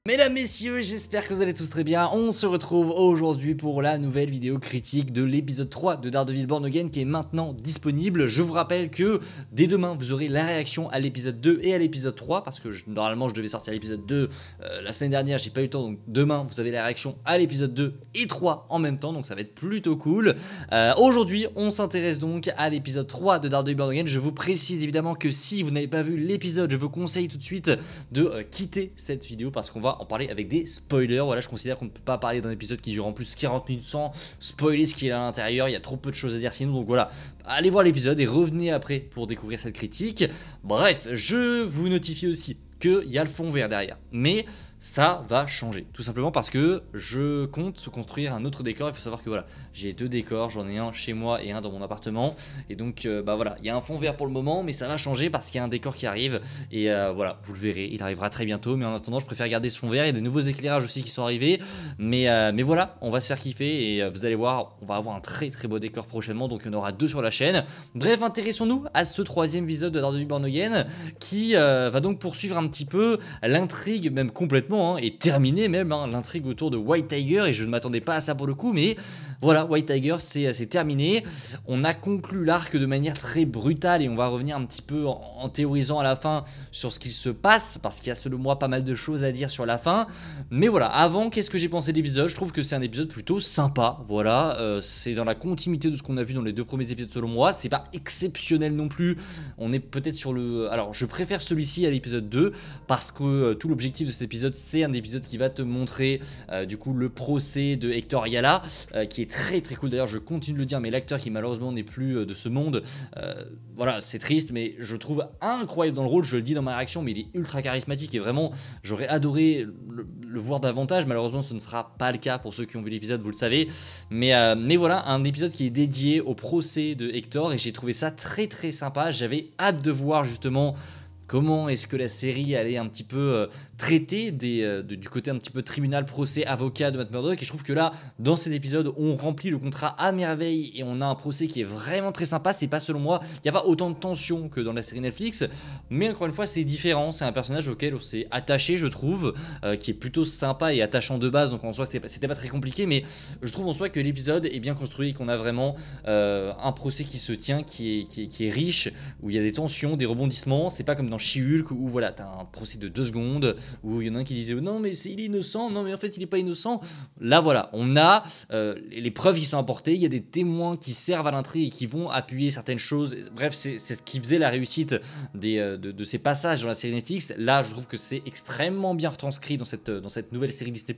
Mesdames, messieurs, j'espère que vous allez tous très bien. On se retrouve aujourd'hui pour la nouvelle vidéo critique de l'épisode 3 de Daredevil Born Again qui est maintenant disponible. Je vous rappelle que dès demain, vous aurez la réaction à l'épisode 2 et à l'épisode 3 parce que normalement, je devais sortir l'épisode 2 la semaine dernière, j'ai pas eu le temps. Donc demain, vous avez la réaction à l'épisode 2 et 3 en même temps, donc ça va être plutôt cool. Aujourd'hui, on s'intéresse donc à l'épisode 3 de Daredevil Born Again. Je vous précise évidemment que si vous n'avez pas vu l'épisode, je vous conseille tout de suite de quitter cette vidéo parce qu'on va en parler avec des spoilers. Voilà, je considère qu'on ne peut pas parler d'un épisode qui dure en plus 40 minutes sans spoiler ce qui est à l'intérieur. Il y a trop peu de choses à dire sinon, donc voilà, allez voir l'épisode et revenez après pour découvrir cette critique. Bref, je vous notifie aussi qu'il y a le fond vert derrière, mais ça va changer, tout simplement parce que je compte se construire un autre décor. Il faut savoir que voilà, j'ai deux décors, j'en ai un chez moi et un dans mon appartement, et donc bah voilà, il y a un fond vert pour le moment, mais ça va changer parce qu'il y a un décor qui arrive, et voilà, vous le verrez, il arrivera très bientôt, mais en attendant je préfère garder ce fond vert. Il y a de nouveaux éclairages aussi qui sont arrivés, mais voilà, on va se faire kiffer, et vous allez voir, on va avoir un très beau décor prochainement, donc il y en aura deux sur la chaîne. Bref, intéressons-nous à ce troisième épisode de Daredevil Born Again, qui va donc poursuivre un petit peu l'intrigue, même complètement, et terminé même l'intrigue autour de White Tiger, et je ne m'attendais pas à ça pour le coup, mais voilà, White Tiger c'est terminé. On a conclu l'arc de manière très brutale et on va revenir un petit peu en théorisant à la fin sur ce qu'il se passe, parce qu'il y a selon moi pas mal de choses à dire sur la fin. Mais voilà, avant, qu'est-ce que j'ai pensé de l'épisode? Je trouve que c'est un épisode plutôt sympa, voilà, c'est dans la continuité de ce qu'on a vu dans les deux premiers épisodes selon moi. C'est pas exceptionnel non plus, on est peut-être sur le... Alors je préfère celui-ci à l'épisode 2 parce que tout l'objectif de cet épisode, c'est un épisode qui va te montrer du coup le procès de Hector Ayala, qui est très cool. D'ailleurs, je continue de le dire, mais l'acteur qui malheureusement n'est plus de ce monde, voilà, c'est triste, mais je trouve incroyable dans le rôle. Je le dis dans ma réaction, mais il est ultra charismatique et vraiment j'aurais adoré le voir davantage. Malheureusement, ce ne sera pas le cas pour ceux qui ont vu l'épisode, vous le savez, mais voilà, un épisode qui est dédié au procès de Hector, et j'ai trouvé ça très sympa. J'avais hâte de voir justement comment est-ce que la série allait un petit peu traiter du côté un petit peu tribunal, procès, avocat de Matt Murdock. Et je trouve que là, dans cet épisode, on remplit le contrat à merveille et on a un procès qui est vraiment très sympa. C'est pas, selon moi, il n'y a pas autant de tension que dans la série Netflix, mais encore une fois, c'est différent. C'est un personnage auquel on s'est attaché, je trouve, qui est plutôt sympa et attachant de base. Donc en soi, c'était pas très compliqué, mais je trouve en soi que l'épisode est bien construit et qu'on a vraiment un procès qui se tient, qui est riche, où il y a des tensions, des rebondissements. C'est pas comme dans She-Hulk où voilà, t'as un procès de 2 secondes où il y en a un qui disait non mais il est innocent, non mais en fait il est pas innocent. Là voilà, on a les preuves qui sont apportées, il y a des témoins qui servent à l'intrigue et qui vont appuyer certaines choses. Bref, c'est ce qui faisait la réussite de ces passages dans la série Netflix. Là je trouve que c'est extrêmement bien retranscrit dans cette nouvelle série Disney+.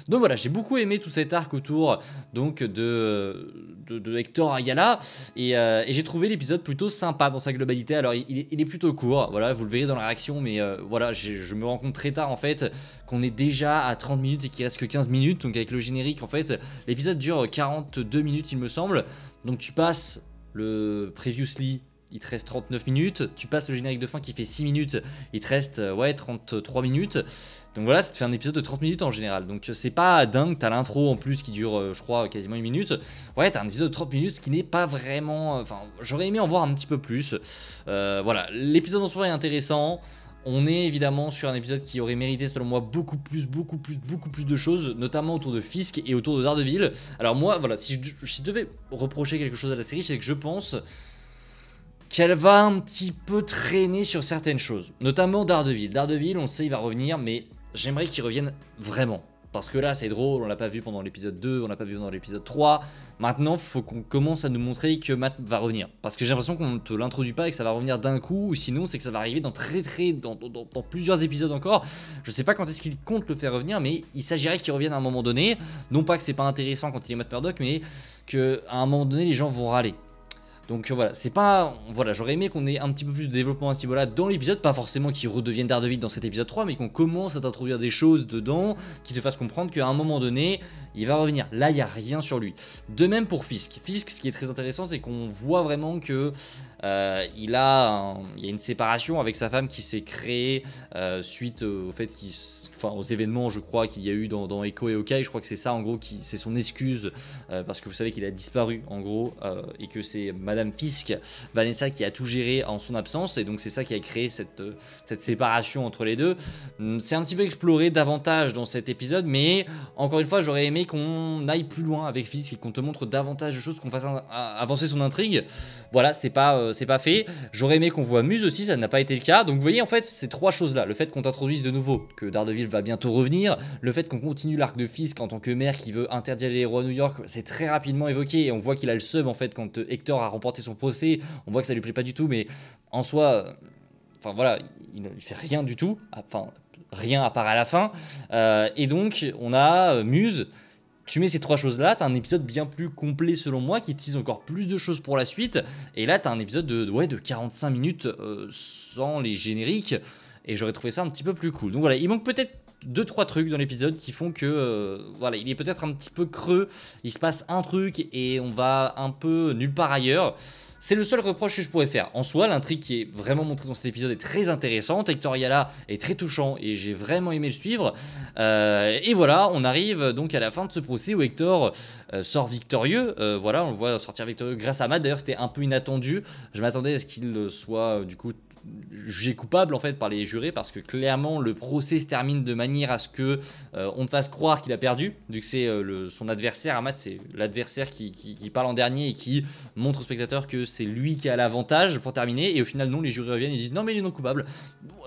Donc voilà, j'ai beaucoup aimé tout cet arc autour donc de Hector Ayala, et j'ai trouvé l'épisode plutôt sympa dans sa globalité. Alors il est plutôt court, voilà, vous le verrez dans la réaction, mais voilà, je me rends compte très tard en fait qu'on est déjà à 30 minutes et qu'il reste que 15 minutes. Donc avec le générique, en fait, l'épisode dure 42 minutes il me semble. Donc tu passes le previously, il te reste 39 minutes, tu passes le générique de fin qui fait 6 minutes, il te reste 33 minutes. Donc voilà, ça te fait un épisode de 30 minutes en général. Donc c'est pas dingue, t'as l'intro en plus qui dure je crois quasiment 1 minute. Ouais, t'as un épisode de 30 minutes, ce qui n'est pas vraiment... Enfin, j'aurais aimé en voir un petit peu plus. Voilà, l'épisode en soi est intéressant. On est évidemment sur un épisode qui aurait mérité selon moi beaucoup plus de choses, notamment autour de Fisk et autour de Daredevil. Alors moi, voilà, si je devais reprocher quelque chose à la série, c'est que je pense qu'elle va un petit peu traîner sur certaines choses, notamment Daredevil. Daredevil, on le sait, il va revenir, mais j'aimerais qu'il revienne vraiment. Parce que là, c'est drôle, on l'a pas vu pendant l'épisode 2, on l'a pas vu dans l'épisode 3. Maintenant, faut qu'on commence à nous montrer que Matt va revenir. Parce que j'ai l'impression qu'on ne te l'introduit pas et que ça va revenir d'un coup, ou sinon c'est que ça va arriver dans dans plusieurs épisodes encore. Je sais pas quand est-ce qu'il compte le faire revenir, mais il s'agirait qu'il revienne à un moment donné. Non pas que c'est pas intéressant quand il est Matt Murdock, mais qu'à un moment donné, les gens vont râler. Donc voilà, c'est pas... Voilà, j'aurais aimé qu'on ait un petit peu plus de développement à ce niveau-là dans l'épisode, pas forcément qu'il redevienne Daredevil dans cet épisode 3, mais qu'on commence à t'introduire des choses dedans qui te fassent comprendre qu'à un moment donné, il va revenir. Là, il n'y a rien sur lui. De même pour Fisk. Fisk, ce qui est très intéressant, c'est qu'on voit vraiment que il y a une séparation avec sa femme qui s'est créée suite au fait qu'il aux événements, je crois, qu'il y a eu dans Echo et Hawkeye. Je crois que c'est ça, en gros, c'est son excuse, parce que vous savez qu'il a disparu, en gros, et que c'est Madame Fisk, Vanessa, qui a tout géré en son absence, et donc c'est ça qui a créé cette séparation entre les deux. C'est un petit peu exploré davantage dans cet épisode, mais encore une fois, j'aurais aimé qu'on aille plus loin avec Fisk et qu'on te montre davantage de choses, qu'on fasse avancer son intrigue. Voilà, c'est pas fait. J'aurais aimé qu'on voit Muse aussi, ça n'a pas été le cas. Donc vous voyez, en fait, ces trois choses-là, le fait qu'on t'introduise de nouveau que Daredevil va bientôt revenir, le fait qu'on continue l'arc de Fisk en tant que maire qui veut interdire les héros à New York, c'est très rapidement évoqué, et on voit qu'il a le seum en fait quand Hector a remporté son procès. On voit que ça lui plaît pas du tout, mais en soi, enfin voilà, il fait rien du tout, enfin rien à part à la fin. Et donc on a Muse. Tu mets ces trois choses-là, t'as un épisode bien plus complet selon moi, qui tease encore plus de choses pour la suite. Et là, t'as un épisode de 45 minutes sans les génériques. Et j'aurais trouvé ça un petit peu plus cool. Donc voilà, il manque peut-être 2-3 trucs dans l'épisode qui font que voilà, il est peut-être un petit peu creux. Il se passe un truc et on va un peu nulle part ailleurs. C'est le seul reproche que je pourrais faire. En soi, l'intrigue qui est vraiment montrée dans cet épisode est très intéressante. Hector Yala est très touchant et j'ai vraiment aimé le suivre. Et voilà, on arrive donc à la fin de ce procès où Hector sort victorieux. Voilà, on le voit sortir victorieux grâce à Matt. D'ailleurs, c'était un peu inattendu. Je m'attendais à ce qu'il soit du coup jugé coupable en fait par les jurés, parce que clairement le procès se termine de manière à ce que on te fasse croire qu'il a perdu, vu que c'est son adversaire. Ahmad, c'est l'adversaire qui parle en dernier et qui montre au spectateur que c'est lui qui a l'avantage pour terminer, et au final non, les jurés reviennent et disent non mais il est non coupable.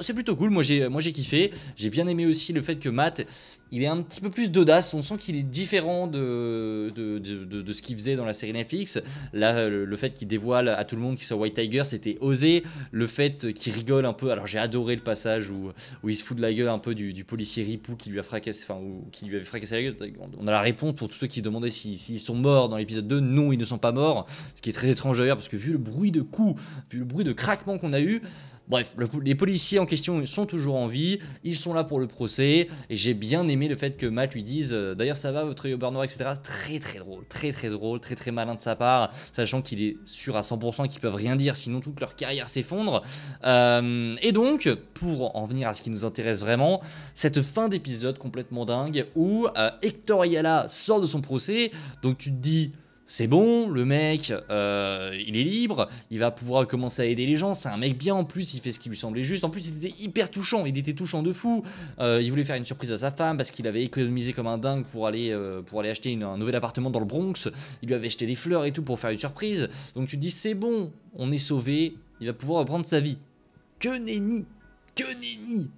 C'est plutôt cool, moi j'ai kiffé. J'ai bien aimé aussi le fait que Matt, il est un petit peu plus d'audace, on sent qu'il est différent de ce qu'il faisait dans la série Netflix. Là, le fait qu'il dévoile à tout le monde qu'il soit White Tiger, c'était osé. Le fait qu'il rigole un peu, alors j'ai adoré le passage où il se fout de la gueule un peu du policier Ripou qui lui a fracassé, enfin, qui lui avait fracassé la gueule. On a la réponse pour tous ceux qui demandaient s'ils sont morts dans l'épisode 2. Non, ils ne sont pas morts, ce qui est très étrange d'ailleurs, parce que vu le bruit de coups, vu le bruit de craquement qu'on a eu, bref, les policiers en question sont toujours en vie, ils sont là pour le procès, et j'ai bien aimé le fait que Matt lui dise d'ailleurs ça va votre œil au beurre noir, etc. Très très drôle, très malin de sa part, sachant qu'il est sûr à 100% qu'ils peuvent rien dire, sinon toute leur carrière s'effondre. Et donc, pour en venir à ce qui nous intéresse vraiment, cette fin d'épisode complètement dingue où Hector Yala sort de son procès, donc tu te dis... C'est bon, le mec, il est libre, il va pouvoir commencer à aider les gens, c'est un mec bien en plus, il fait ce qui lui semblait juste. En plus, il était hyper touchant, il était touchant de fou. Il voulait faire une surprise à sa femme parce qu'il avait économisé comme un dingue pour aller acheter un nouvel appartement dans le Bronx. Il lui avait acheté des fleurs et tout pour faire une surprise. Donc tu te dis, c'est bon, on est sauvé, il va pouvoir reprendre sa vie. Que nenni!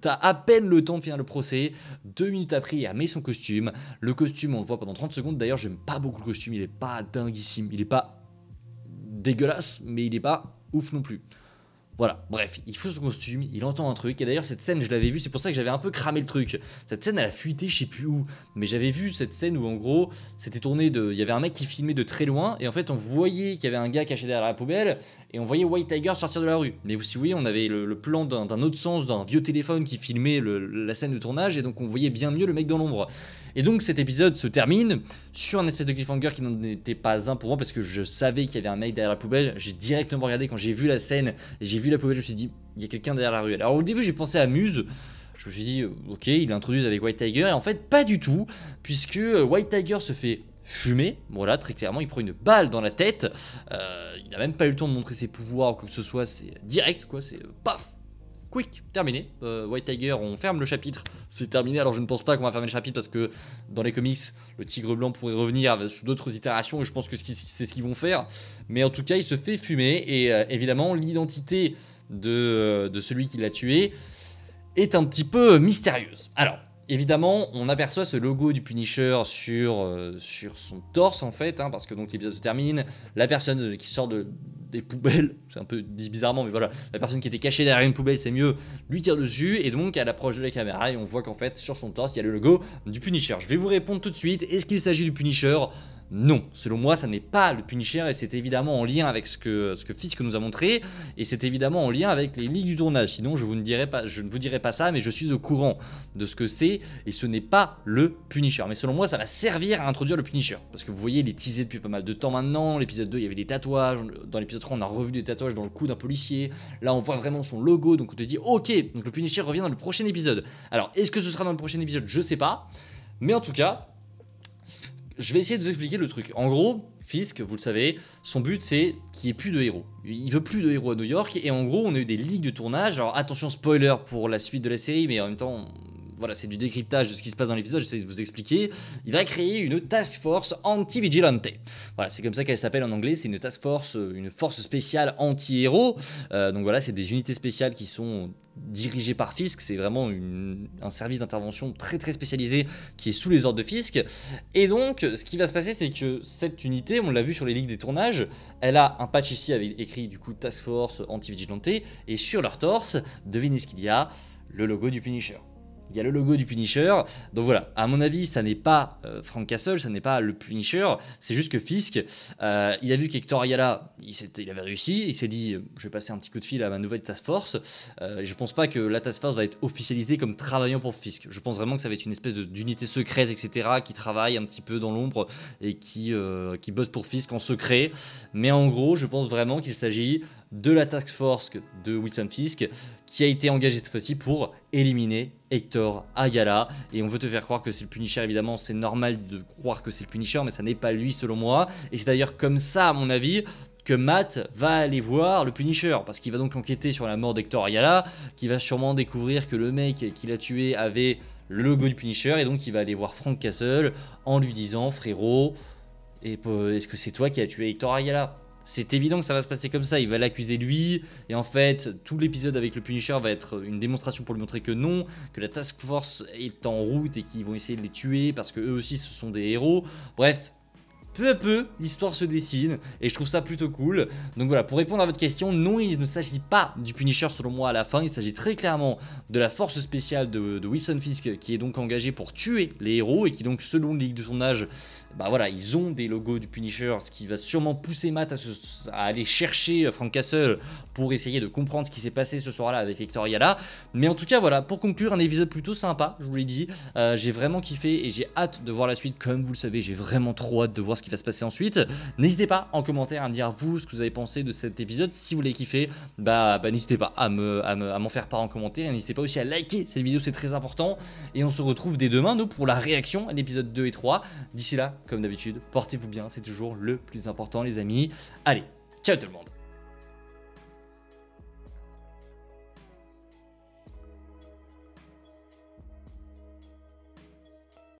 T'as à peine le temps de finir le procès. 2 minutes après, il remet son costume. Le costume, on le voit pendant 30 secondes. D'ailleurs, j'aime pas beaucoup le costume. Il est pas dinguissime. Il est pas dégueulasse, mais il est pas ouf non plus. Voilà, bref, il faut son costume, il entend un truc. Et d'ailleurs, cette scène, je l'avais vue, c'est pour ça que j'avais un peu cramé le truc. Cette scène, elle a fuité, je sais plus où. Mais j'avais vu cette scène où, en gros, c'était tourné de. Il y avait un mec qui filmait de très loin. Et en fait, on voyait qu'il y avait un gars caché derrière la poubelle. Et on voyait White Tiger sortir de la rue. Mais si vous voyez, on avait le plan d'un autre sens, d'un vieux téléphone qui filmait la scène de tournage. Et donc, on voyait bien mieux le mec dans l'ombre. Et donc cet épisode se termine sur un espèce de cliffhanger qui n'en était pas un pour moi, parce que je savais qu'il y avait un mec derrière la poubelle. J'ai directement regardé quand j'ai vu la scène et j'ai vu la poubelle, je me suis dit il y a quelqu'un derrière la rue. Alors au début j'ai pensé à Muse, je me suis dit ok, il l'introduit avec White Tiger, et en fait pas du tout, puisque White Tiger se fait fumer, voilà, très clairement il prend une balle dans la tête. Il n'a même pas eu le temps de montrer ses pouvoirs ou quoi que ce soit, c'est direct quoi, c'est paf, quick, terminé. White Tiger, on ferme le chapitre, c'est terminé. Alors je ne pense pas qu'on va fermer le chapitre, parce que dans les comics, le Tigre Blanc pourrait revenir sous d'autres itérations, et je pense que c'est ce qu'ils vont faire. Mais en tout cas, il se fait fumer, et évidemment, l'identité de celui qui l'a tué est un petit peu mystérieuse. Alors, évidemment, on aperçoit ce logo du Punisher sur son torse, en fait, parce que donc l'épisode se termine, la personne qui sort des poubelles, c'est un peu dit bizarrement, mais voilà, la personne qui était cachée derrière une poubelle, c'est mieux, lui tire dessus, et donc elle approche de la caméra, et on voit qu'en fait, sur son torse, il y a le logo du Punisher. Je vais vous répondre tout de suite, est-ce qu'il s'agit du Punisher ? non, selon moi ça n'est pas le Punisher et c'est évidemment en lien avec ce que Fisk nous a montré et c'est évidemment en lien avec les ligues du tournage, sinon je ne vous dirai pas ça, mais je suis au courant de ce que c'est et ce n'est pas le Punisher. Mais selon moi ça va servir à introduire le Punisher, parce que vous voyez il est teasé depuis pas mal de temps maintenant, l'épisode 2 il y avait des tatouages, dans l'épisode 3 on a revu des tatouages dans le cou d'un policier, là on voit vraiment son logo, donc on te dit ok, donc le Punisher revient dans le prochain épisode. Alors est-ce que ce sera dans le prochain épisode, je sais pas, mais en tout cas... Je vais essayer de vous expliquer le truc. En gros, Fisk, vous le savez, son but c'est qu'il n'y ait plus de héros. Il veut plus de héros à New York et en gros on a eu des ligues de tournage. Alors attention spoiler pour la suite de la série, mais en même temps, voilà, c'est du décryptage de ce qui se passe dans l'épisode, j'essaie de vous expliquer. Il va créer une task force anti-vigilante. Voilà, c'est comme ça qu'elle s'appelle en anglais, c'est une task force, une force spéciale anti-héros. Donc voilà, c'est des unités spéciales qui sont dirigées par Fisk, c'est vraiment un service d'intervention très très spécialisé qui est sous les ordres de Fisk. Et donc, ce qui va se passer, c'est que cette unité, on l'a vu sur les ligues des tournages, elle a un patch ici avec écrit du coup Task Force Anti-Vigilante, et sur leur torse, devinez ce qu'il y a, le logo du Punisher. Il y a le logo du Punisher, donc voilà, à mon avis ça n'est pas Frank Castle, ça n'est pas le Punisher, c'est juste que Fisk, il a vu qu'Hector Ayala, il avait réussi, il s'est dit je vais passer un petit coup de fil à ma nouvelle task force, je pense pas que la task force va être officialisée comme travaillant pour Fisk, je pense vraiment que ça va être une espèce d'unité secrète etc, qui travaille un petit peu dans l'ombre et qui bosse pour Fisk en secret, mais en gros je pense vraiment qu'il s'agit de la task force de Wilson Fisk qui a été engagée cette fois-ci pour éliminer Hector Ayala, et on veut te faire croire que c'est le Punisher. Évidemment c'est normal de croire que c'est le Punisher, mais ça n'est pas lui selon moi, et c'est d'ailleurs comme ça à mon avis que Matt va aller voir le Punisher, parce qu'il va donc enquêter sur la mort d'Hector Ayala, qui va sûrement découvrir que le mec qui l'a tué avait le logo du Punisher, et donc il va aller voir Frank Castle en lui disant frérot, est-ce que c'est toi qui as tué Hector Ayala? C'est évident que ça va se passer comme ça, il va l'accuser lui, et en fait, tout l'épisode avec le Punisher va être une démonstration pour lui montrer que non, que la Task Force est en route et qu'ils vont essayer de les tuer parce que eux aussi ce sont des héros. Bref, peu à peu, l'histoire se dessine et je trouve ça plutôt cool. Donc voilà, pour répondre à votre question, non, il ne s'agit pas du Punisher selon moi à la fin, il s'agit très clairement de la force spéciale de Wilson Fisk qui est donc engagée pour tuer les héros et qui donc selon les ligues de tournage, bah voilà, ils ont des logos du Punisher, ce qui va sûrement pousser Matt à aller chercher Frank Castle pour essayer de comprendre ce qui s'est passé ce soir-là avec Hector Ayala. Mais en tout cas voilà, pour conclure, un épisode plutôt sympa, je vous l'ai dit, j'ai vraiment kiffé et j'ai hâte de voir la suite. Comme vous le savez, j'ai vraiment trop hâte de voir ce qui va se passer ensuite. N'hésitez pas en commentaire à me dire vous ce que vous avez pensé de cet épisode. Si vous l'avez kiffé, bah n'hésitez pas à m'en faire part en commentaire, et n'hésitez pas aussi à liker cette vidéo, c'est très important. Et on se retrouve dès demain nous pour la réaction à l'épisode 2 et 3. D'ici là, comme d'habitude, portez-vous bien, c'est toujours le plus important les amis. Allez, ciao tout le monde.